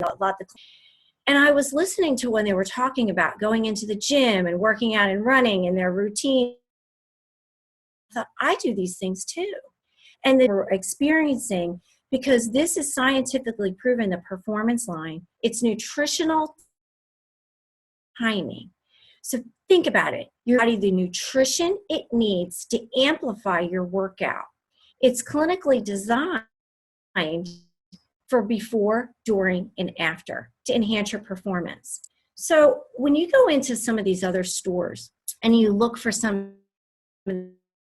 And I was listening to when they were talking about going into the gym and working out and running and their routine. I thought, I do these things too. And they were experiencing, because this is scientifically proven, the performance line, it's nutritional timing. So think about it. Your body, the nutrition it needs to amplify your workout. It's clinically designed for before, during, and after to enhance your performance. So when you go into some of these other stores and you look for some of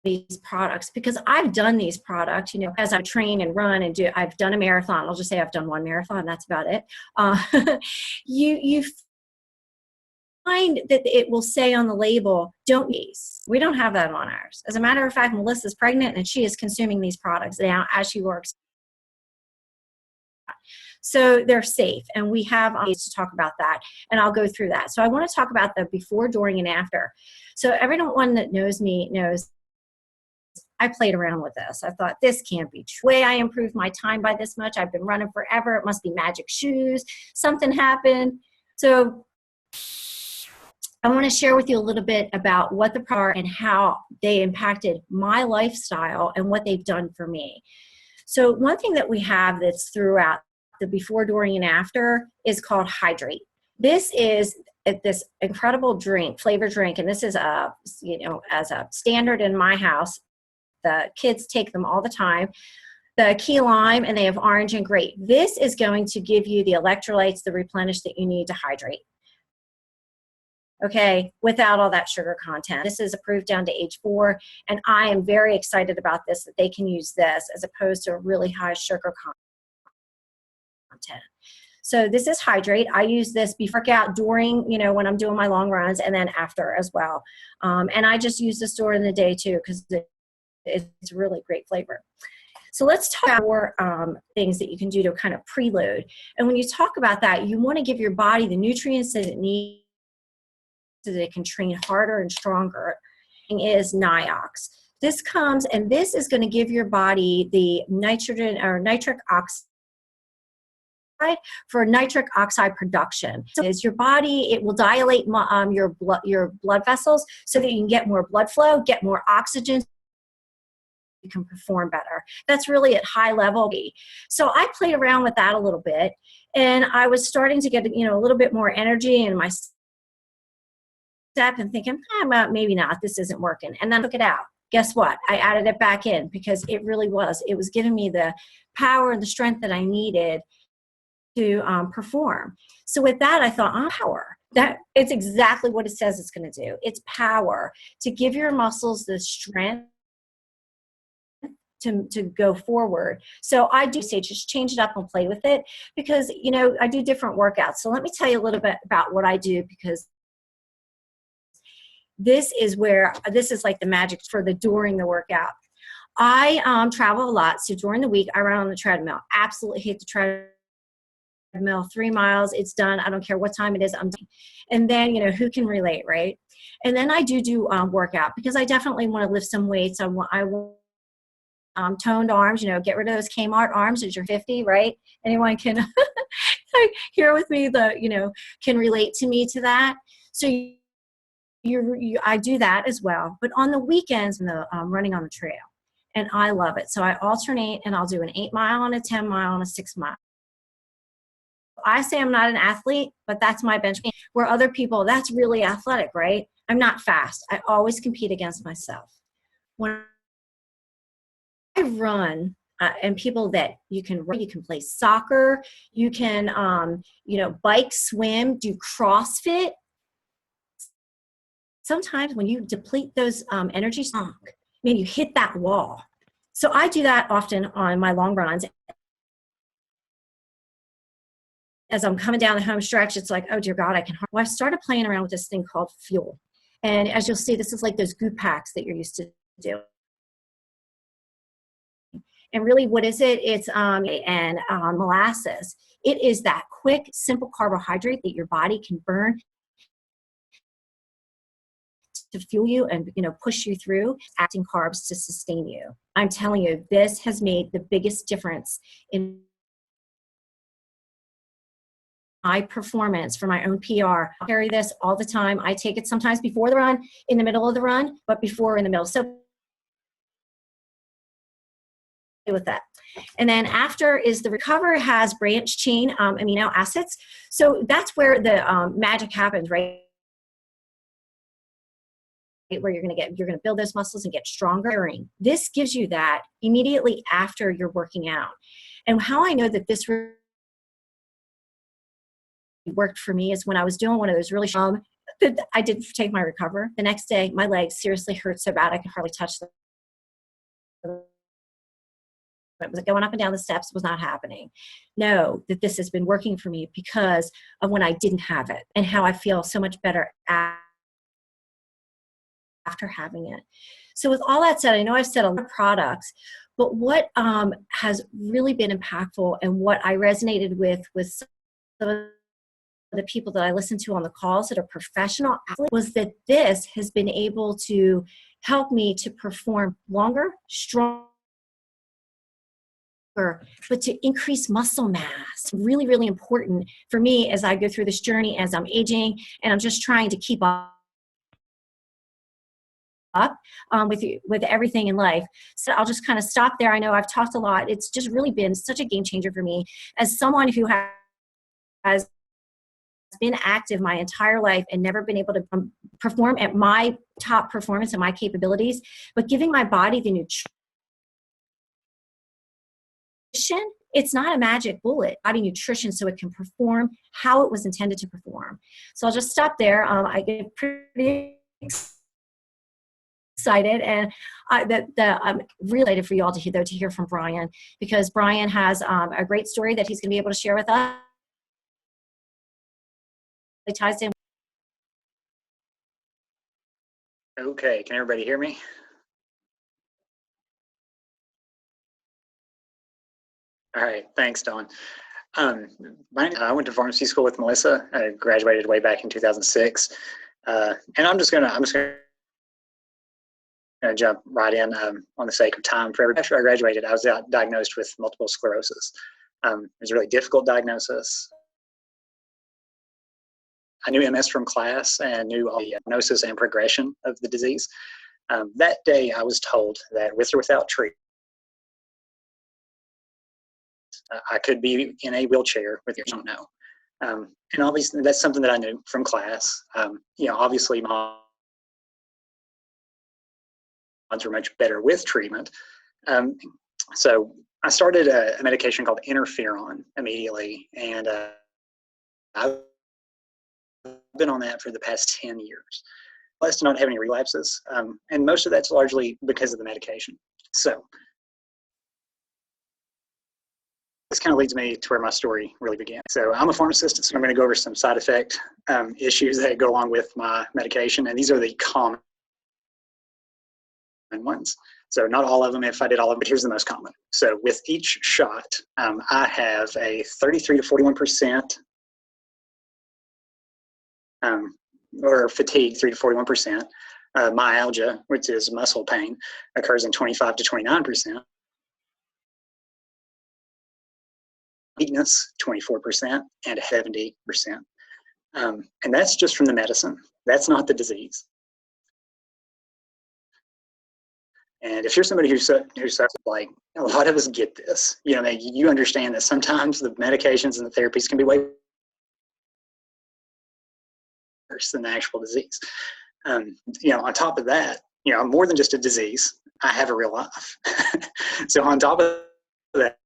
these products, because I've done these products, as I train and run and I've done a marathon. I'll just say I've done one marathon. That's about it. You find that it will say on the label, don't use. We don't have that on ours. As a matter of fact, Melissa's pregnant and she is consuming these products now as she works. So they're safe, and we have to talk about that, and I'll go through that. So I want to talk about the before, during, and after. So everyone that knows me knows I played around with this. I thought, this can't be true. Way I improved my time by this much. I've been running forever. It must be magic shoes. Something happened. So I want to share with you a little bit about what the products are and how they impacted my lifestyle and what they've done for me. So one thing that we have that's throughout the before, during, and after is called Hydrate. This is this incredible drink, flavor drink, and this is as a standard in my house. The kids take them all the time. The key lime, and they have orange and grape. This is going to give you the electrolytes, the replenish that you need to hydrate. Okay, without all that sugar content. This is approved down to age 4, and I am very excited about this, that they can use this as opposed to a really high sugar content. So this is Hydrate. I use this before workout, during, when I'm doing my long runs, and then after as well. And I just use this during the day too, because it's really great flavor. So let's talk about more things that you can do to kind of preload. And when you talk about that, you want to give your body the nutrients that it needs so that it can train harder and stronger. Is Niox. This comes, and this is going to give your body the nitrogen or nitric oxide for nitric oxide production. So is your body, it will dilate your blood vessels so that you can get more blood flow, get more oxygen, you can perform better. That's really at high level. So I played around with that a little bit, and I was starting to get a little bit more energy in my step and thinking, maybe not, this isn't working. And then took it out. Guess what? I added it back in because it was giving me the power and the strength that I needed to perform. So with that, I thought, power. That it's exactly what it says it's going to do. It's power to give your muscles the strength to go forward. So I do say just change it up and play with it, because I do different workouts. So let me tell you a little bit about what I do, because this is like the magic for during the workout. I travel a lot, so during the week I run on the treadmill. Absolutely hate the treadmill. 3 miles, it's done. I don't care what time it is, I'm done. And then who can relate, right? And then I do workout, because I definitely want to lift some weights. I want toned arms, get rid of those Kmart arms as you're 50, right? Anyone can here with me, can relate to me to that. So I do that as well. But on the weekends, I'm running on the trail, and I love it. So I alternate, and I'll do an 8 mile and a 10 mile and a 6 mile. I say I'm not an athlete, but that's my benchmark. Where other people, that's really athletic, right? I'm not fast. I always compete against myself. When I run, and people that you can run, you can play soccer, you can, bike, swim, do CrossFit. Sometimes when you deplete those energy, maybe you hit that wall. So I do that often on my long runs. As I'm coming down the home stretch, it's like, oh dear God, I started playing around with this thing called Fuel. And as you'll see, this is like those goop packs that you're used to do. And really, what is it? It's molasses. It is that quick, simple carbohydrate that your body can burn to fuel you and push you through, acting carbs to sustain you. I'm telling you, this has made the biggest difference in my performance, for my own PR. I carry this all the time. I take it sometimes before the run, in the middle of the run, but before in the middle. So with that. And then after is the Recover has branched chain amino acids. So that's where the magic happens, right? Where you're going to build those muscles and get stronger. This gives you that immediately after you're working out. And how I know that this really worked for me is when I was doing one of those really I did take my Recover. The next day, my legs seriously hurt so bad I could hardly touch them. It was going up and down the steps, was not happening. Know that this has been working for me because of when I didn't have it and how I feel so much better after having it. So with all that said, I know I've said a lot of products, but what has really been impactful and what I resonated with some of the people that I listened to on the calls that are professional athletes was that this has been able to help me to perform longer, stronger, but to increase muscle mass. Really, really important for me as I go through this journey, as I'm aging, and I'm just trying to keep up with everything in life. So I'll just kind of stop there. I know I've talked a lot. It's just really been such a game changer for me as someone who has been active my entire life and never been able to perform at my top performance and my capabilities, but giving my body the nutrition. It's not a magic bullet, body nutrition, so it can perform how it was intended to perform. So I'll just stop there. I get pretty excited, and I'm really excited for you all to hear from Brian, because Brian has a great story that he's going to be able to share with us. It ties in. Okay, can everybody hear me? All right, thanks, Dawn. I went to pharmacy school with Melissa. I graduated way back in 2006, and I'm just gonna jump right in on the sake of time. For after I graduated, I was diagnosed with multiple sclerosis. It was a really difficult diagnosis. I knew MS from class and knew all the diagnosis and progression of the disease. That day, I was told that with or without treatment, I could be in a wheelchair with your don't know. And obviously, that's something that I knew from class. Obviously, my odds were much better with treatment. So I started a medication called interferon immediately, and I've been on that for the past 10 years. Blessed to not have any relapses, and most of that's largely because of the medication. So this kind of leads me to where my story really began. So I'm a pharmacist, so I'm going to go over some side effect issues that go along with my medication, and these are the common ones. So not all of them, if I did all of them, but here's the most common. So with each shot, I have a 33 to 41%, or fatigue, 3 to 41%. Myalgia, which is muscle pain, occurs in 25 to 29%. Weakness, 24%, and 70%. And that's just from the medicine. That's not the disease. And if you're somebody who's like, a lot of us get this, you understand that sometimes the medications and the therapies can be way worse than the actual disease. On top of that, I'm more than just a disease. I have a real life. So on top of that,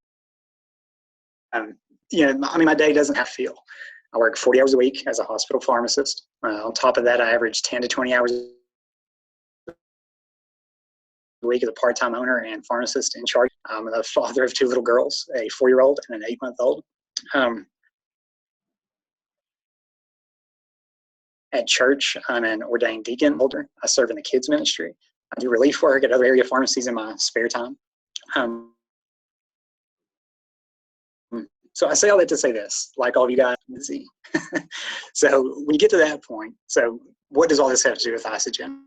my day doesn't have to feel. I work 40 hours a week as a hospital pharmacist. On top of that, I average 10 to 20 hours a week as a part-time owner and pharmacist in charge. I'm the father of 2 little girls, a 4-year-old and an 8-month-old. At church, I'm an ordained deacon holder. I serve in the kids ministry. I do relief work at other area pharmacies in my spare time. So I say all that to say this, like all of you guys, busy. So when you get to that point, so what does all this have to do with Isogen?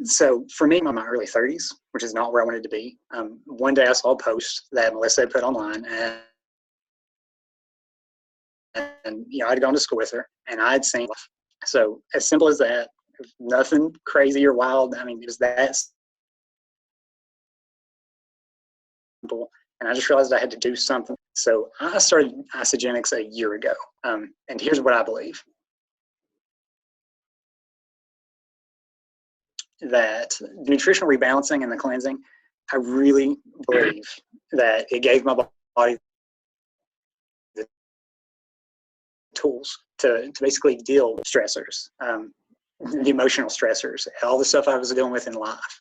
So for me, I'm in my early 30s, which is not where I wanted to be. One day I saw a post that Melissa had put online, and I'd gone to school with her, and I'd seen. So as simple as that, nothing crazy or wild. I mean, it was that simple, and I just realized I had to do something. So I started Isagenix a year ago, and here's what I believe. That the nutritional rebalancing and the cleansing, I really believe that it gave my body the tools to basically deal with stressors, the emotional stressors, all the stuff I was dealing with in life.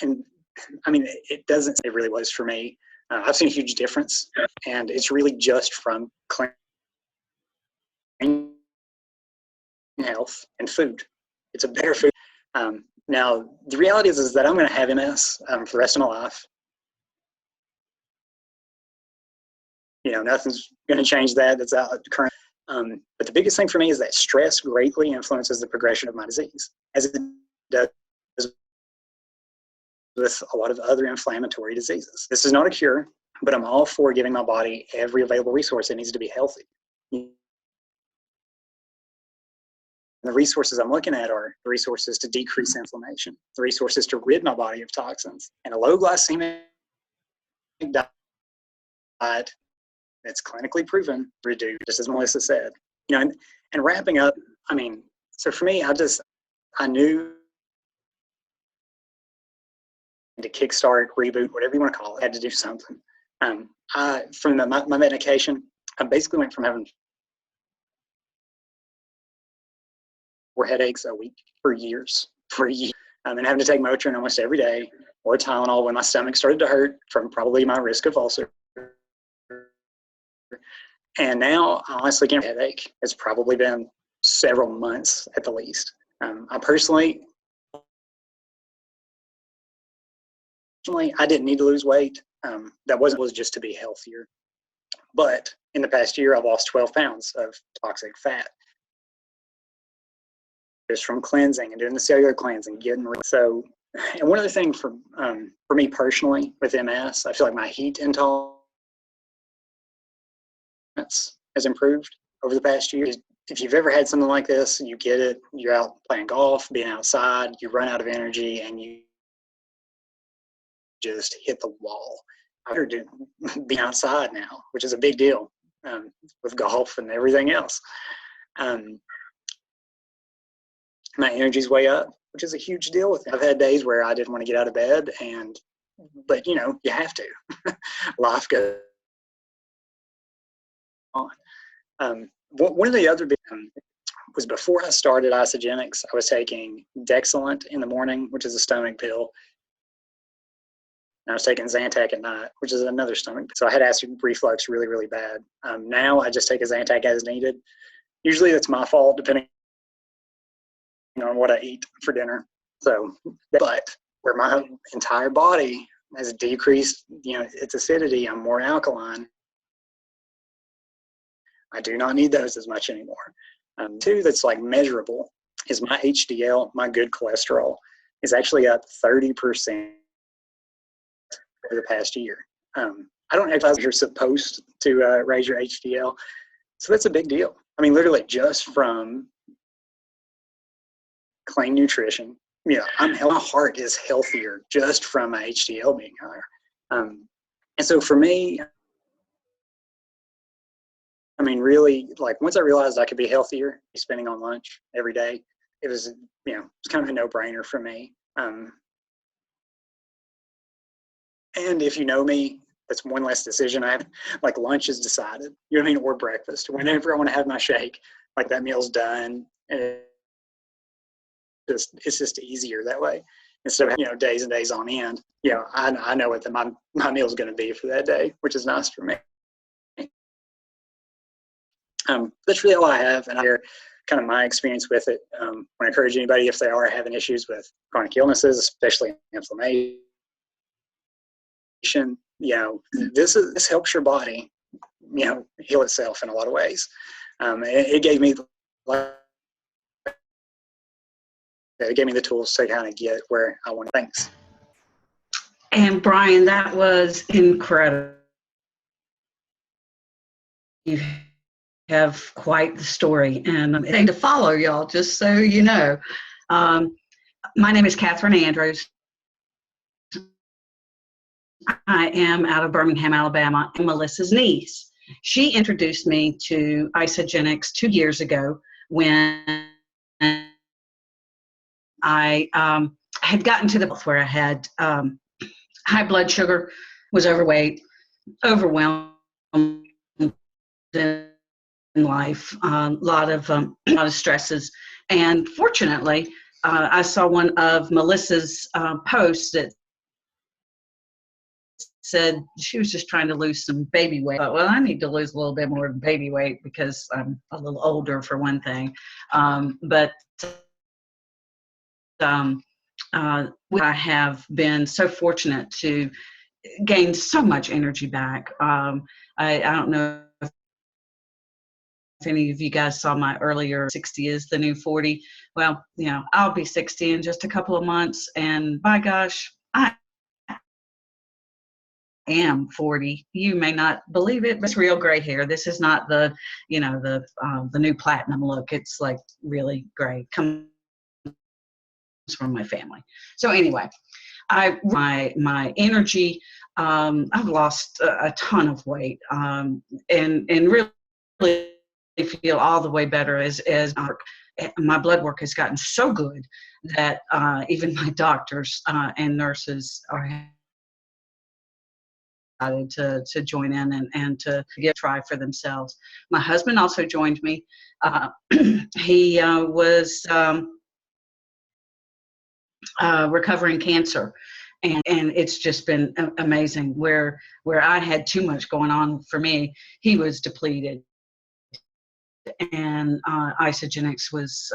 And I mean, it really was for me. I've seen a huge difference, and it's really just from clean health and food. It's a better food. Now, the reality is that I'm going to have MS for the rest of my life. Nothing's going to change that. That's out current. But the biggest thing for me is that stress greatly influences the progression of my disease, as it does with a lot of other inflammatory diseases. This is not a cure, but I'm all for giving my body every available resource it needs to be healthy. The resources I'm looking at are the resources to decrease inflammation, the resources to rid my body of toxins, and a low glycemic diet that's clinically proven reduce, just as Melissa said. And wrapping up, I mean, so for me, I knew to kickstart, reboot, whatever you want to call it, I had to do something. From my medication, I basically went from having 4 headaches a week for years, and having to take Motrin almost every day, or Tylenol when my stomach started to hurt from probably my risk of ulcer. And now, I honestly can't headache. It's probably been several months at the least. I personally, I didn't need to lose weight. That was just to be healthier. But in the past year, I've lost 12 pounds of toxic fat just from cleansing and doing the cellular cleansing, getting rid. So, and one other thing for me personally with MS, I feel like my heat intolerance has improved over the past year. If you've ever had something like this, you get it. You're out playing golf, being outside, you run out of energy, and you just hit the wall. I heard being outside now, which is a big deal with golf and everything else. My energy's way up, which is a huge deal with it. I've had days where I didn't want to get out of bed, but you have to. Life goes on. One of the other big was before I started Isagenix, I was taking Dexilant in the morning, which is a stomach pill. And I was taking Zantac at night, which is another stomach pill. So I had acid reflux really, really bad. Now I just take a Zantac as needed. Usually that's my fault, depending on what I eat for dinner. So, but where my entire body has decreased, its acidity, I'm more alkaline. I do not need those as much anymore. Two that's like measurable is my HDL, my good cholesterol, is actually up 30% over the past year. I don't know if you're supposed to raise your HDL, so that's a big deal. I mean, literally just from clean nutrition, my heart is healthier just from my HDL being higher. And so for me, I mean, really, like once I realized I could be healthier, spending on lunch every day, it was, it's kind of a no-brainer for me. And if you know me, that's one less decision I have. Like lunch is decided, or breakfast. Whenever I want to have my shake, like that meal's done. And it's just easier that way instead of days and days on end. I know what my meal's going to be for that day, which is nice for me. That's really all I have, and I hear kind of my experience with it. I want to encourage anybody, if they are having issues with chronic illnesses, especially inflammation, this helps your body heal itself in a lot of ways. It gave me, like it gave me the tools to kind of get where I want. Thanks. And Brian, that was incredible. You have quite the story and thing to follow, y'all, just so you know. My name is Catherine Andrews. I am out of Birmingham, Alabama. I'm Melissa's niece. She introduced me to Isagenix 2 years ago when I had gotten to the point where I had high blood sugar, was overweight, overwhelmed in life, a lot of stresses. And fortunately, I saw one of Melissa's posts that said she was just trying to lose some baby weight. I thought, well, I need to lose a little bit more baby weight because I'm a little older, for one thing. I have been so fortunate to gain so much energy back. I don't know if any of you guys saw my earlier 60 is the new 40. Well, I'll be 60 in just a couple of months, and by gosh, I am 40. You may not believe it, but it's real gray hair. This is not the new platinum look. It's like really gray. Comes from my family. So anyway, my energy. I've lost a ton of weight, and really feel all the way better as my blood work has gotten so good that even my doctors and nurses are excited to join in and to give a try for themselves. My husband also joined me. He was recovering cancer. And it's just been amazing. Where I had too much going on for me, he was depleted. And Isagenix was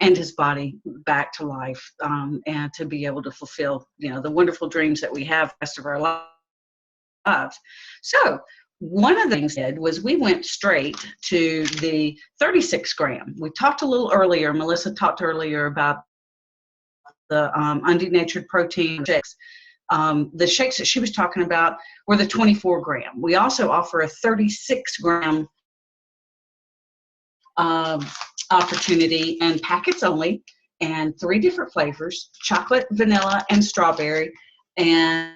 and his body back to life, and to be able to fulfill the wonderful dreams that we have the rest of our lives. So one of the things we did was we went straight to the 36 gram. We talked a little earlier, Melissa talked earlier about the undenatured protein shakes. The shakes that she was talking about were the 24 gram. We also offer a 36 gram opportunity, and packets only, and 3 different flavors: chocolate, vanilla, and strawberry. And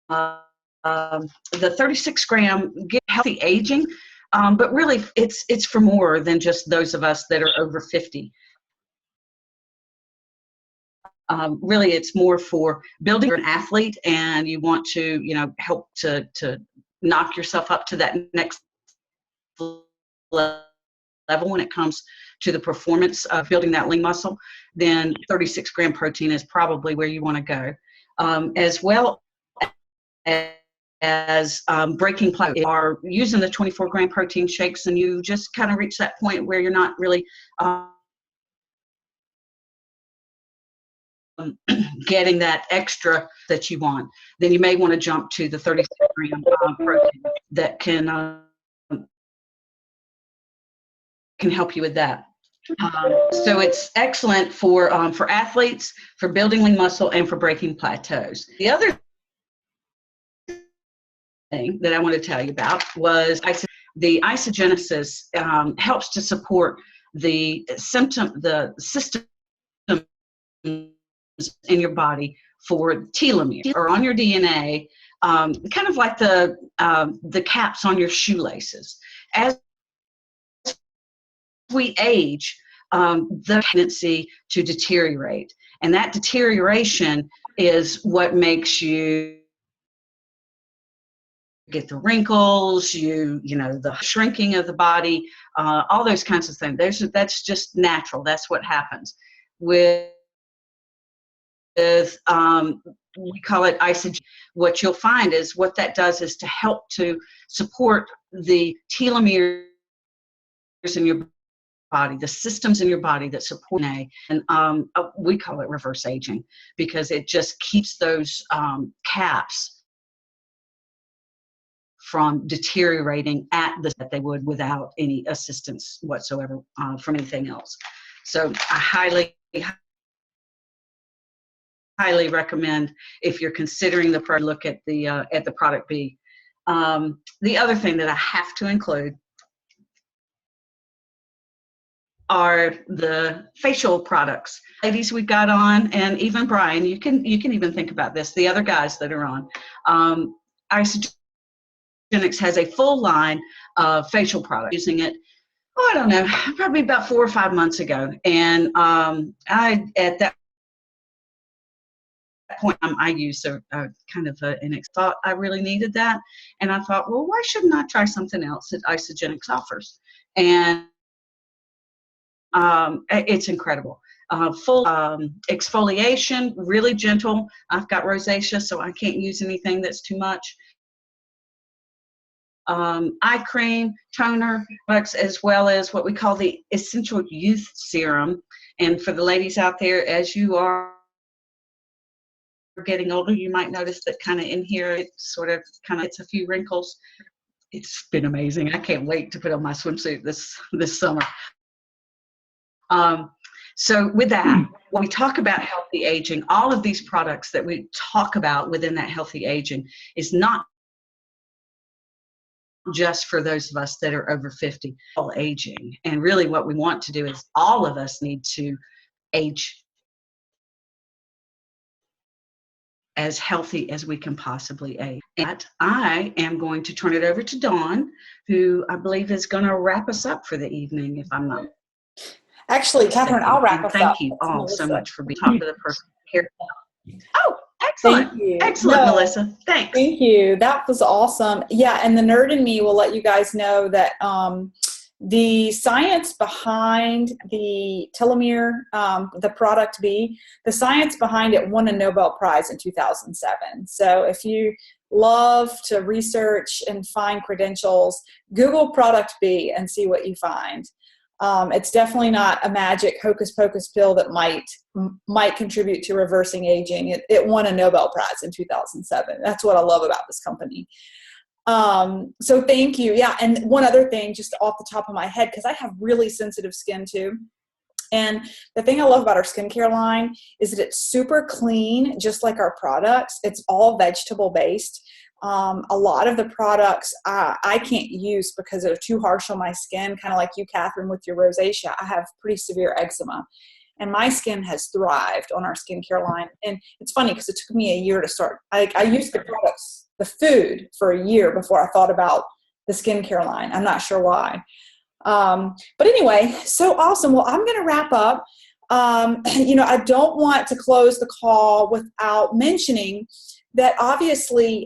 the 36 gram get healthy aging, but really it's for more than just those of us that are over 50. Really, it's more for building an athlete, and you want to, help to knock yourself up to that next level when it comes to the performance of building that lean muscle. Then 36 gram protein is probably where you want to go, as well as breaking plateau. If you are using the 24 gram protein shakes and you just kind of reach that point where you're not really getting that extra that you want, then you may want to jump to the 36 gram protein that can help you with that. So it's excellent for athletes, for building lean muscle, and for breaking plateaus. The other thing that I want to tell you about was the Isagenesis helps to support the system in your body for telomeres, or on your DNA, kind of like the caps on your shoelaces. As we age, the tendency to deteriorate, and that deterioration is what makes you get the wrinkles, the shrinking of the body, all those kinds of things. That's just natural. That's what happens with we call it Isagenix. What you'll find is what that does is to help to support the telomeres in your body, the systems in your body that support DNA. And we call it reverse aging because it just keeps those caps from deteriorating at that they would without any assistance whatsoever from anything else. So I highly highly recommend if you're considering the product, look at the product B. The other thing that I have to include are the facial products. Ladies, we've got on, and even Brian, you can even think about this, the other guys that are on. Isagenix has a full line of facial products. Using it, I don't know, probably about 4 or 5 months ago. And I, at that point, I used a kind of an thought I really needed that. And I thought, well, why shouldn't I try something else that Isagenix offers? And it's incredible. Full exfoliation, really gentle. I've got rosacea, so I can't use anything that's too much. Eye cream, toner, as well as what we call the Essential Youth Serum. And for the ladies out there, as you are getting older, you might notice that kind of in here, it's a few wrinkles. It's been amazing. I can't wait to put on my swimsuit this summer. So with that, when we talk about healthy aging, all of these products that we talk about within that healthy aging is not just for those of us that are over 50, all aging. And really what we want to do is all of us need to age as healthy as we can possibly age. And I am going to turn it over to Dawn, who I believe is going to wrap us up for the evening, if I'm not. Actually, Catherine, I'll wrap us up. Thank you all so much for being top of the person here. Oh, excellent. Thank you. Excellent, Melissa. Thanks. Thank you. That was awesome. Yeah, and the nerd in me will let you guys know that the science behind the telomere, the product B, the science behind it won a Nobel Prize in 2007. So if you love to research and find credentials, Google product B and see what you find. It's definitely not a magic hocus pocus pill that might contribute to reversing aging. It won a Nobel Prize in 2007. That's what I love about this company. So thank you. Yeah. And one other thing, just off the top of my head, because I have really sensitive skin too. And the thing I love about our skincare line is that it's super clean, just like our products. It's all vegetable based. A lot of the products I can't use because they're too harsh on my skin, kind of like you, Catherine, with your rosacea. I have pretty severe eczema, and my skin has thrived on our skincare line. And it's funny because it took me a year to start. I used the products, the food, for a year before I thought about the skincare line. I'm not sure why. But anyway, so awesome. Well, I'm going to wrap up. I don't want to close the call without mentioning that obviously,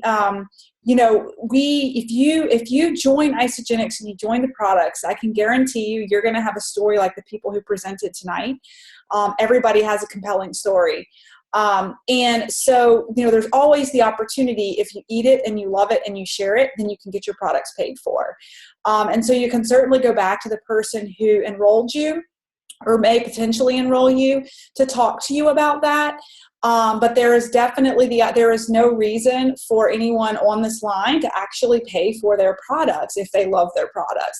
if you join Isagenix and you join the products, I can guarantee you're going to have a story like the people who presented tonight. Everybody has a compelling story. And so, there's always the opportunity, if you eat it and you love it and you share it, then you can get your products paid for. And so you can certainly go back to the person who enrolled you or may potentially enroll you to talk to you about that. But there is definitely there is no reason for anyone on this line to actually pay for their products if they love their products.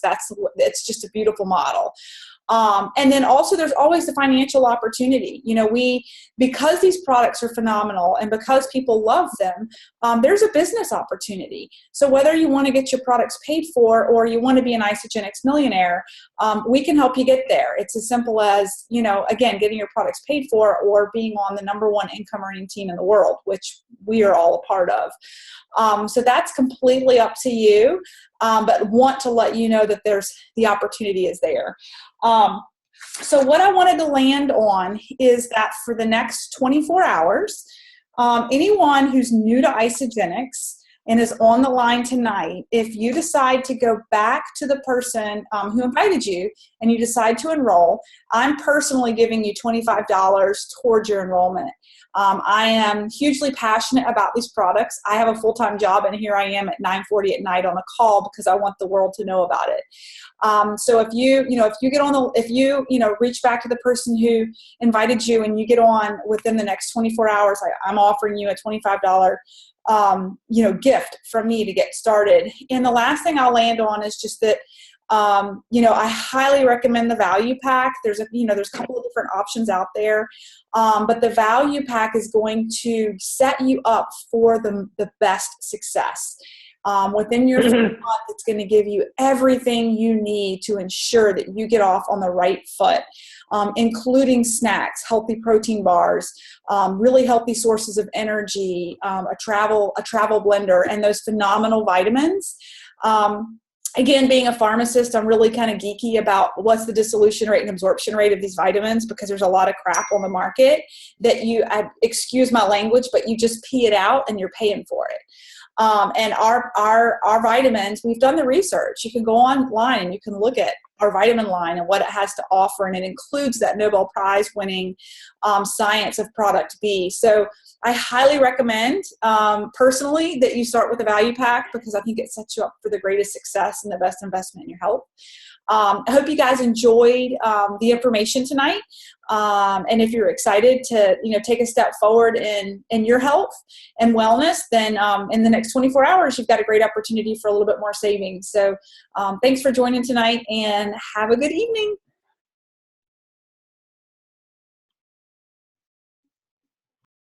It's just a beautiful model. And then also there's always the financial opportunity. Because these products are phenomenal and because people love them, there's a business opportunity. So whether you want to get your products paid for or you want to be an Isagenix millionaire, we can help you get there. It's as simple as, again, getting your products paid for or being on the #1 income earning team in the world, which we are all a part of. So that's completely up to you, but want to let you know that the opportunity is there. So what I wanted to land on is that for the next 24 hours, anyone who's new to Isagenix and is on the line tonight, if you decide to go back to the person who invited you and you decide to enroll, I'm personally giving you $25 towards your enrollment. I am hugely passionate about these products. I have a full-time job, and here I am at 9:40 at night on a call because I want the world to know about it. So if you reach back to the person who invited you and you get on within the next 24 hours, I'm offering you a $25 gift from me to get started. And the last thing I'll land on is just that I highly recommend the value pack. There's there's a couple of different options out there. But the value pack is going to set you up for the best success. Within your first month, it's going to give you everything you need to ensure that you get off on the right foot, including snacks, healthy protein bars, really healthy sources of energy, a travel blender, and those phenomenal vitamins. Again, being a pharmacist, I'm really kind of geeky about what's the dissolution rate and absorption rate of these vitamins, because there's a lot of crap on the market that excuse my language, but you just pee it out and you're paying for it. And our vitamins, we've done the research. You can go online and you can look at our vitamin line and what it has to offer, and it includes that Nobel Prize winning science of product B. So I highly recommend personally that you start with a value pack, because I think it sets you up for the greatest success and the best investment in your health. I hope you guys enjoyed the information tonight. And if you're excited to, take a step forward in your health and wellness, then in the next 24 hours, you've got a great opportunity for a little bit more savings. So thanks for joining tonight, and have a good evening.